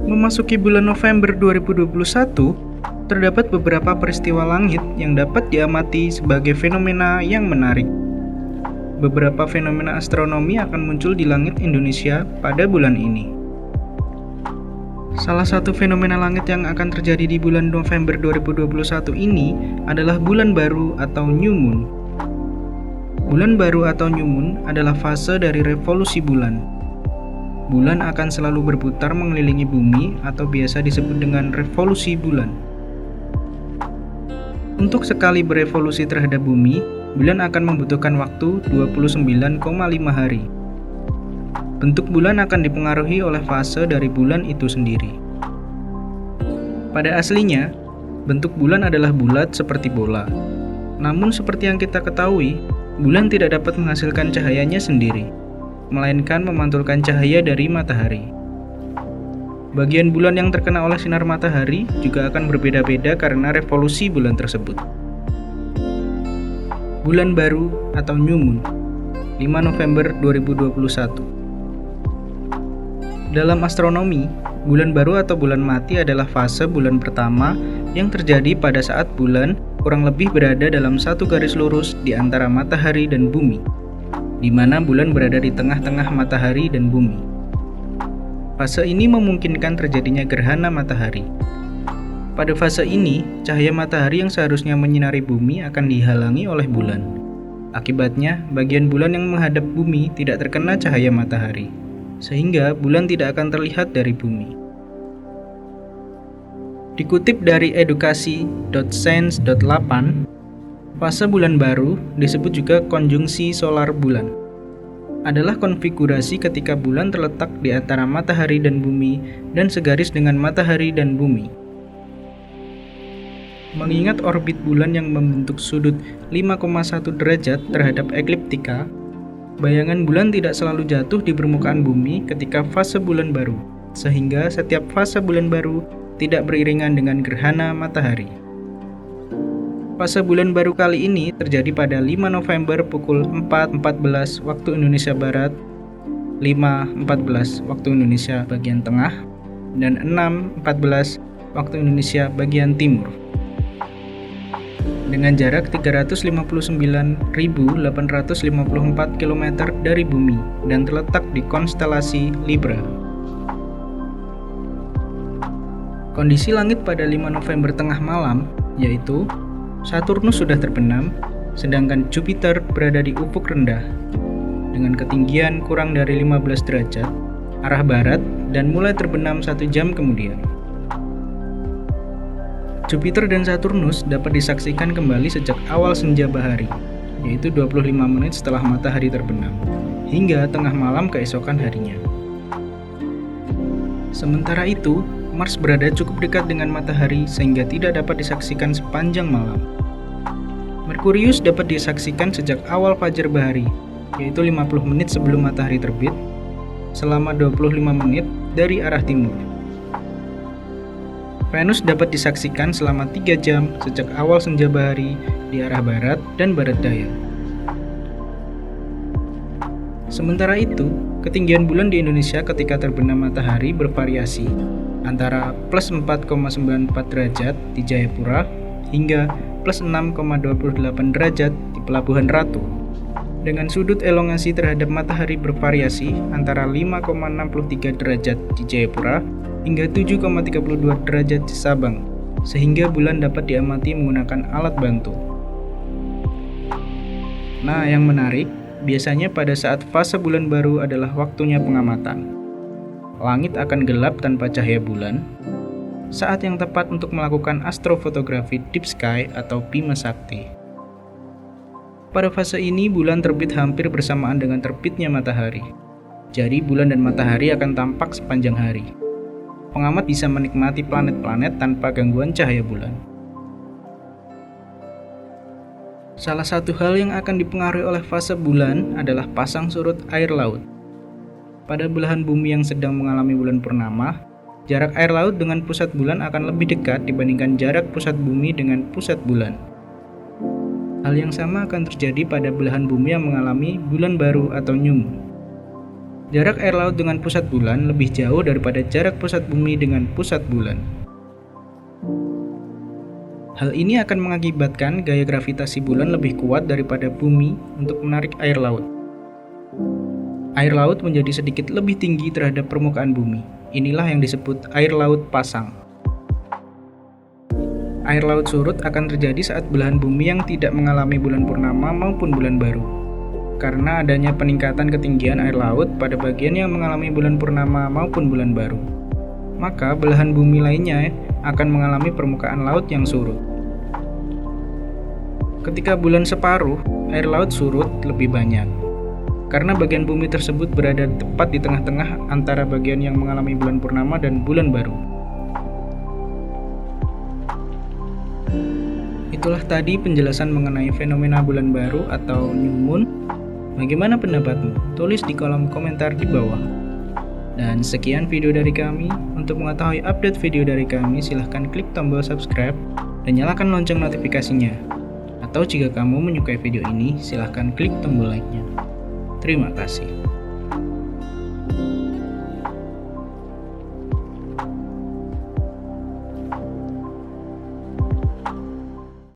Memasuki bulan November 2021, terdapat beberapa peristiwa langit yang dapat diamati sebagai fenomena yang menarik. Beberapa fenomena astronomi akan muncul di langit Indonesia pada bulan ini. Salah satu fenomena langit yang akan terjadi di bulan November 2021 ini adalah bulan baru atau new moon. Bulan baru atau new moon adalah fase dari revolusi bulan. Bulan akan selalu berputar mengelilingi bumi atau biasa disebut dengan revolusi bulan. Untuk sekali berevolusi terhadap bumi, bulan akan membutuhkan waktu 29,5 hari. Bentuk bulan akan dipengaruhi oleh fase dari bulan itu sendiri. Pada aslinya, bentuk bulan adalah bulat seperti bola. Namun seperti yang kita ketahui, bulan tidak dapat menghasilkan cahayanya sendiri, melainkan memantulkan cahaya dari matahari. Bagian bulan yang terkena oleh sinar matahari juga akan berbeda-beda karena revolusi bulan tersebut. Bulan baru atau new moon, 5 November 2021. Dalam astronomi, bulan baru atau bulan mati adalah fase bulan pertama yang terjadi pada saat bulan kurang lebih berada dalam satu garis lurus di antara matahari dan bumi, di mana bulan berada di tengah-tengah matahari dan bumi. Fase ini memungkinkan terjadinya gerhana matahari. Pada fase ini, cahaya matahari yang seharusnya menyinari bumi akan dihalangi oleh bulan. Akibatnya, bagian bulan yang menghadap bumi tidak terkena cahaya matahari, sehingga bulan tidak akan terlihat dari bumi. Dikutip dari edukasi.sains.8, fase bulan baru, disebut juga konjungsi solar bulan, adalah konfigurasi ketika bulan terletak di antara matahari dan bumi dan segaris dengan matahari dan bumi. Mengingat orbit bulan yang membentuk sudut 5,1 derajat terhadap ekliptika, bayangan bulan tidak selalu jatuh di permukaan bumi ketika fase bulan baru, sehingga setiap fase bulan baru tidak beriringan dengan gerhana matahari. Fase bulan baru kali ini terjadi pada 5 November pukul 4.14 waktu Indonesia Barat, 5.14 waktu Indonesia bagian tengah, dan 6.14 waktu Indonesia bagian timur. Dengan jarak 359.854 km dari bumi dan terletak di konstelasi Libra. Kondisi langit pada 5 November tengah malam, yaitu Saturnus sudah terbenam, sedangkan Jupiter berada di ufuk rendah, dengan ketinggian kurang dari 15 derajat, arah barat, dan mulai terbenam 1 jam kemudian. Jupiter dan Saturnus dapat disaksikan kembali sejak awal senja bahari, yaitu 25 menit setelah matahari terbenam, hingga tengah malam keesokan harinya. Sementara itu, Mars berada cukup dekat dengan matahari sehingga tidak dapat disaksikan sepanjang malam. Merkurius dapat disaksikan sejak awal fajar bahari, yaitu 50 menit sebelum matahari terbit, selama 25 menit dari arah timur. Venus dapat disaksikan selama 3 jam sejak awal senja bahari di arah barat dan barat daya. Sementara itu, ketinggian bulan di Indonesia ketika terbenam matahari bervariasi antara plus 4,94 derajat di Jayapura hingga plus 6,28 derajat di Pelabuhan Ratu. Dengan sudut elongasi terhadap matahari bervariasi antara 5,63 derajat di Jayapura hingga 7,32 derajat di Sabang, sehingga bulan dapat diamati menggunakan alat bantu. Nah, yang menarik, biasanya pada saat fase bulan baru adalah waktunya pengamatan. Langit akan gelap tanpa cahaya bulan, saat yang tepat untuk melakukan astrofotografi deep sky atau Bima Sakti. Pada fase ini, bulan terbit hampir bersamaan dengan terbitnya matahari. Jadi, bulan dan matahari akan tampak sepanjang hari. Pengamat bisa menikmati planet-planet tanpa gangguan cahaya bulan. Salah satu hal yang akan dipengaruhi oleh fase bulan adalah pasang surut air laut. Pada belahan bumi yang sedang mengalami bulan purnama, jarak air laut dengan pusat bulan akan lebih dekat dibandingkan jarak pusat bumi dengan pusat bulan. Hal yang sama akan terjadi pada belahan bumi yang mengalami bulan baru atau new moon. Jarak air laut dengan pusat bulan lebih jauh daripada jarak pusat bumi dengan pusat bulan. Hal ini akan mengakibatkan gaya gravitasi bulan lebih kuat daripada bumi untuk menarik air laut. Air laut menjadi sedikit lebih tinggi terhadap permukaan bumi. Inilah yang disebut air laut pasang. Air laut surut akan terjadi saat belahan bumi yang tidak mengalami bulan purnama maupun bulan baru. Karena adanya peningkatan ketinggian air laut pada bagian yang mengalami bulan purnama maupun bulan baru, maka belahan bumi lainnya akan mengalami permukaan laut yang surut. Ketika bulan separuh, air laut surut lebih banyak, karena bagian bumi tersebut berada tepat di tengah-tengah antara bagian yang mengalami bulan purnama dan bulan baru. Itulah tadi penjelasan mengenai fenomena bulan baru atau new moon. Bagaimana pendapatmu? Tulis di kolom komentar di bawah. Dan sekian video dari kami. Untuk mengetahui update video dari kami, silahkan klik tombol subscribe dan nyalakan lonceng notifikasinya. Atau jika kamu menyukai video ini, silahkan klik tombol like-nya. Terima kasih.